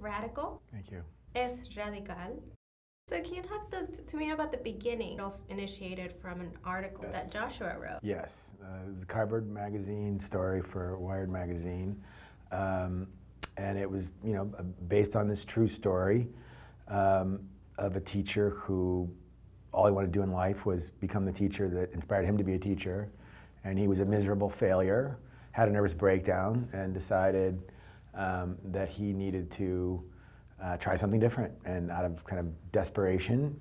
radical. Thank you. Es radical. So can you talk to me about the beginning? It was initiated from an article that Joshua wrote. Yes, it was a covered magazine story for Wired magazine, and it was, based on this true story of a teacher who all he wanted to do in life was become the teacher that inspired him to be a teacher, and he was a miserable failure, had a nervous breakdown, and decided that he needed to try something different, and out of kind of desperation,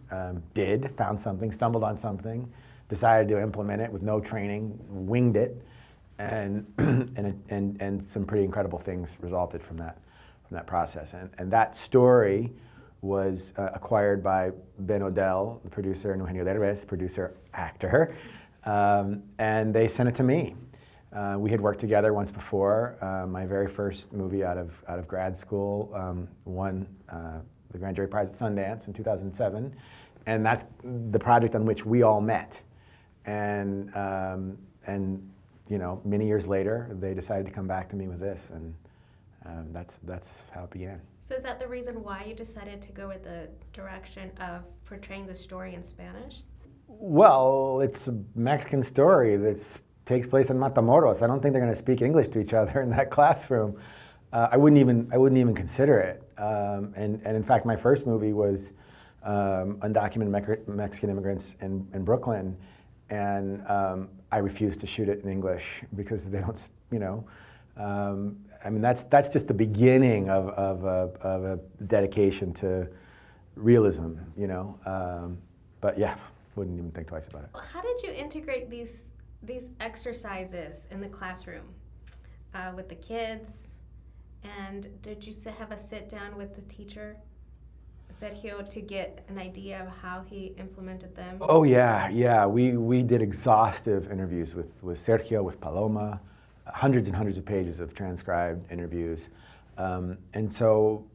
found something, stumbled on something, decided to implement it with no training, winged it, and some pretty incredible things resulted from that process. And that story was acquired by Odell, the producer, and Eugenio Derbez, producer, actor, and they sent it to me. We had worked together once before. My very first movie out of grad school won the Grand Jury Prize at Sundance in 2007, and that's the project on which we all met. And many years later, they decided to come back to me with this, and that's how it began. So is that the reason why you decided to go with the direction of portraying the story in Spanish? Well, it's a Mexican story that takes place in Matamoros. I don't think they're going to speak English to each other in that classroom. I wouldn't even consider it. And in fact, my first movie was undocumented Mexican immigrants in Brooklyn, and I refused to shoot it in English because they don't, that's just the beginning of a dedication to realism, But yeah, wouldn't even think twice about it. How did you integrate these exercises in the classroom with the kids? And did you have a sit down with the teacher, Sergio, to get an idea of how he implemented them? Oh yeah. We did exhaustive interviews with Sergio, with Paloma, hundreds and hundreds of pages of transcribed interviews. And so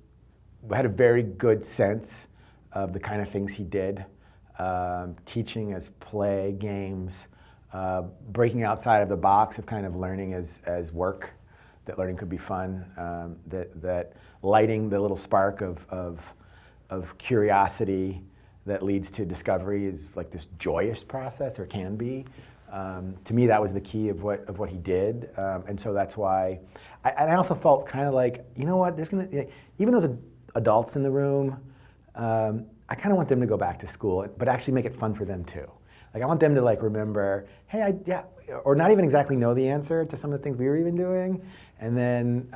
we had a very good sense of the kind of things he did, teaching as play, games, breaking outside of the box of kind of learning as work, that learning could be fun, that lighting the little spark of curiosity that leads to discovery is like this joyous process, or can be. To me, that was the key of what he did, and so that's why. I also felt kind of like, there's even those adults in the room, I kind of want them to go back to school, but actually make it fun for them too. Like, I want them to remember, hey, or not even exactly know the answer to some of the things we were even doing, and then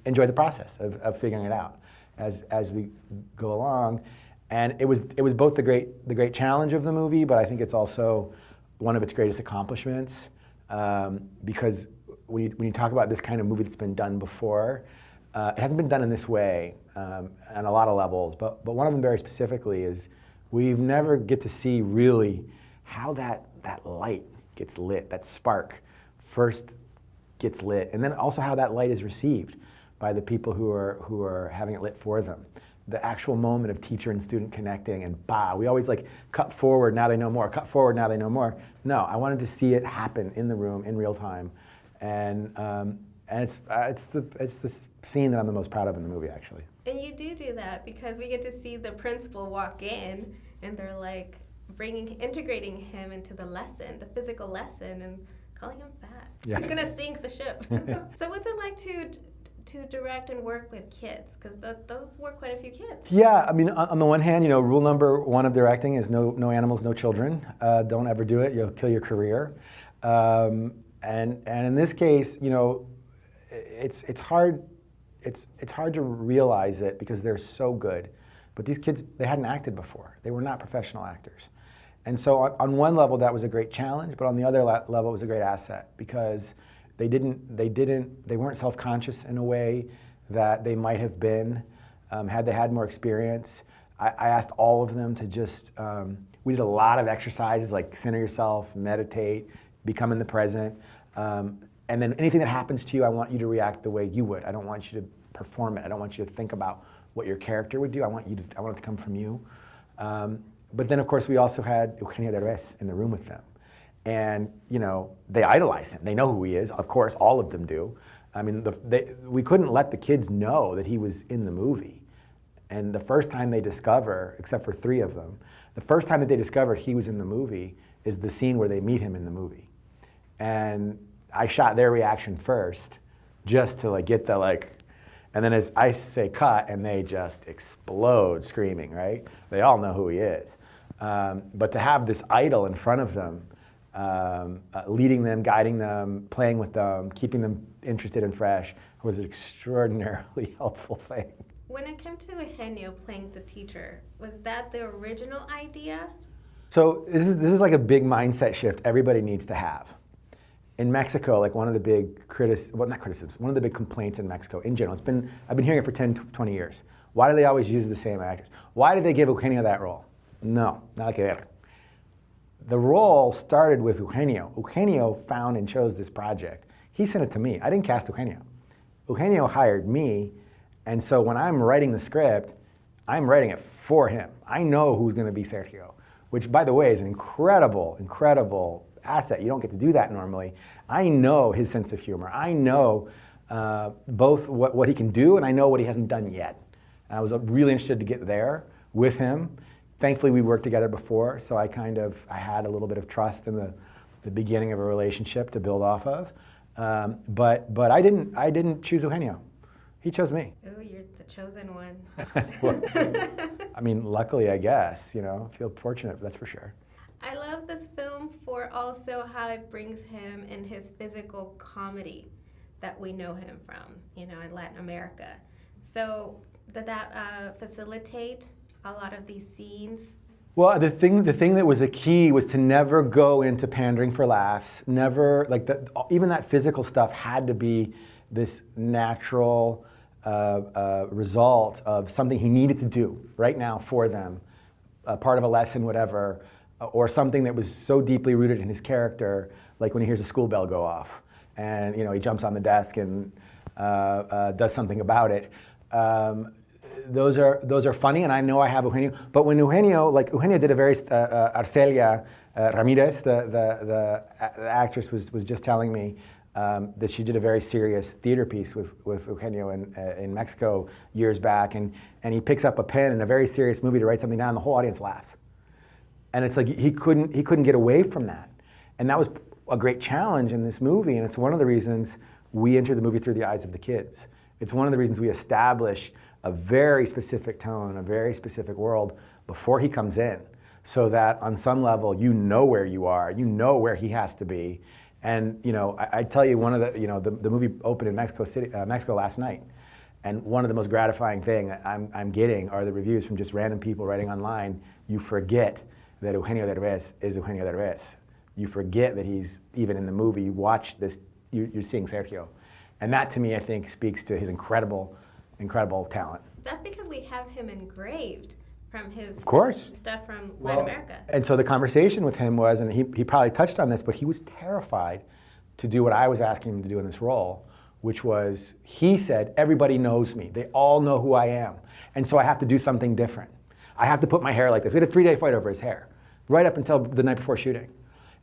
enjoy the process of figuring it out as we go along. And it was both the great challenge of the movie, but I think it's also one of its greatest accomplishments, because when you talk about this kind of movie that's been done before, it hasn't been done in this way on a lot of levels, but one of them very specifically is we've never get to see really how that light gets lit, that spark first gets lit, and then also how that light is received by the people who are having it lit for them. The actual moment of teacher and student connecting, and we always cut forward, now they know more, cut forward, now they know more. No, I wanted to see it happen in the room in real time, and it's the scene that I'm the most proud of in the movie, actually. And you do that because we get to see the principal walk in, and they're integrating him into the lesson, the physical lesson, and calling him fat. Yeah. He's gonna sink the ship. So what's it like to direct and work with kids? Because those were quite a few kids. Yeah, I mean, on the one hand, rule number one of directing is no animals, no children. Don't ever do it; you'll kill your career. And in this case, it's hard to realize it because they're so good. But these kids, they hadn't acted before. They were not professional actors. And so on one level, that was a great challenge, but on the other level, it was a great asset because they weren't self-conscious in a way that they might have been had they had more experience. I asked all of them to just, we did a lot of exercises like center yourself, meditate, become in the present. And then anything that happens to you, I want you to react the way you would. I don't want you to perform it. I don't want you to think about what your character would do. I want it to come from you. But then, of course, we also had Eugenio Derbez in the room with them. And, they idolize him. They know who he is. Of course, all of them do. I mean, we couldn't let the kids know that he was in the movie. And the first time they discover, except for 3 of them, the first time that they discovered he was in the movie is the scene where they meet him in the movie. And I shot their reaction first, just to like get the like, and then as I say cut, and they just explode screaming, right? They all know who he is. But to have this idol in front of them, leading them, guiding them, playing with them, keeping them interested and fresh was an extraordinarily helpful thing. When it came to Eugenio playing the teacher, was that the original idea? So this is like a big mindset shift everybody needs to have. In Mexico, like one of the big one of the big complaints in Mexico in general, I've been hearing it for 10, 20 years. Why do they always use the same actors? Why did they give Eugenio that role? No, nada que ver. The role started with Eugenio. Eugenio found and chose this project. He sent it to me. I didn't cast Eugenio. Eugenio hired me, and so when I'm writing the script, I'm writing it for him. I know who's going to be Sergio, which, by the way, is an incredible, incredible asset. You don't get to do that normally. I know his sense of humor. I know both what he can do, and I know what he hasn't done yet. And I was really interested to get there with him. Thankfully, we worked together before, so I had a little bit of trust in the beginning of a relationship to build off of. But I didn't choose Eugenio. He chose me. Oh, you're the chosen one. Well, I mean, luckily, I guess, I feel fortunate, that's for sure. I love this film for also how it brings him in his physical comedy that we know him from, in Latin America. So did that facilitate a lot of these scenes? Well, the thing that was a key was to never go into pandering for laughs. Never, even that physical stuff had to be this natural result of something he needed to do right now for them, part of a lesson, whatever, or something that was so deeply rooted in his character, like when he hears a school bell go off, and he jumps on the desk and does something about it. Those are funny, and I know I have Eugenio. But when Eugenio did a very Arcelia Ramirez, the actress was just telling me that she did a very serious theater piece with Eugenio in Mexico years back, and he picks up a pen in a very serious movie to write something down, and the whole audience laughs. And it's like he couldn't get away from that, and that was a great challenge in this movie. And it's one of the reasons we enter the movie through the eyes of the kids. It's one of the reasons we establish a very specific tone, a very specific world before he comes in, so that on some level you know where you are, you know where he has to be. And I tell you, one of the movie opened in Mexico last night, and one of the most gratifying thing that I'm getting are the reviews from just random people writing online. You forget that Eugenio Derbez is Eugenio Derbez. You forget that he's even in the movie. You watch this, you're seeing Sergio, and that to me I think speaks to his incredible talent. That's because we have him engraved from his stuff from Latin America. And so the conversation with him was, and he probably touched on this, but he was terrified to do what I was asking him to do in this role, which was, he said, everybody knows me. They all know who I am. And so I have to do something different. I have to put my hair like this. We had a 3-day fight over his hair, right up until the night before shooting.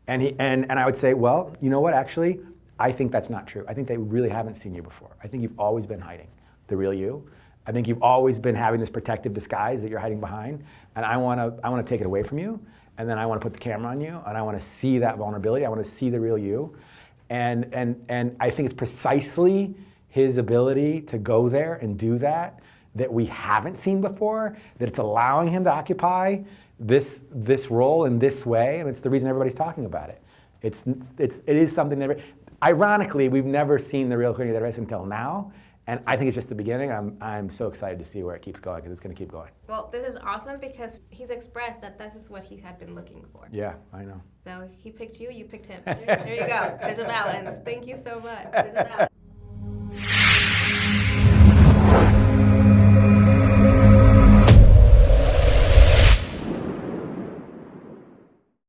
And I would say, well, you know what, actually, I think that's not true. I think they really haven't seen you before. I think you've always been hiding the real you. I think you've always been having this protective disguise that you're hiding behind, and I want to take it away from you, and then I want to put the camera on you, and I want to see that vulnerability. I want to see the real you, and I think it's precisely his ability to go there and do that we haven't seen before, that it's allowing him to occupy this role in this way, and it's the reason everybody's talking about it. It is something that, ironically, we've never seen the real Eugenio Derbez until now. And I think it's just the beginning. I'm so excited to see where it keeps going, because it's going to keep going. Well, this is awesome because he's expressed that this is what he had been looking for. Yeah, I know. So he picked you, you picked him. There you go. There's a balance. Thank you so much. There's a balance.